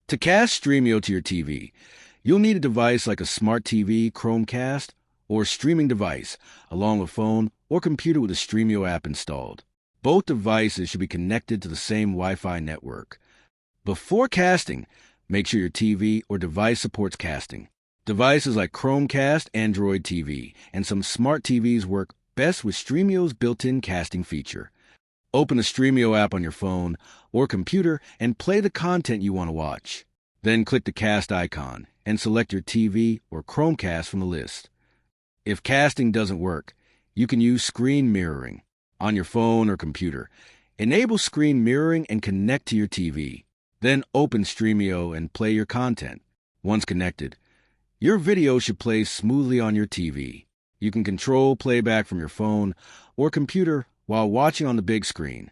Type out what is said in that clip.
To cast Stremio to your TV, you'll need a device like a smart TV, Chromecast, or streaming device, along with phone or computer with a Stremio app installed. Both devices should be connected to the same Wi-Fi network. Before casting, make sure your TV or device supports casting. Devices like Chromecast, Android TV, and some smart TVs work best with Stremio's built-in casting feature. Open the Stremio app on your phone or computer and play the content you want to watch. Then click the cast icon and select your TV or Chromecast from the list. If casting doesn't work, you can use screen mirroring on your phone or computer. Enable screen mirroring and connect to your TV. Then open Stremio and play your content. Once connected, your video should play smoothly on your TV. You can control playback from your phone or computer while watching on the big screen.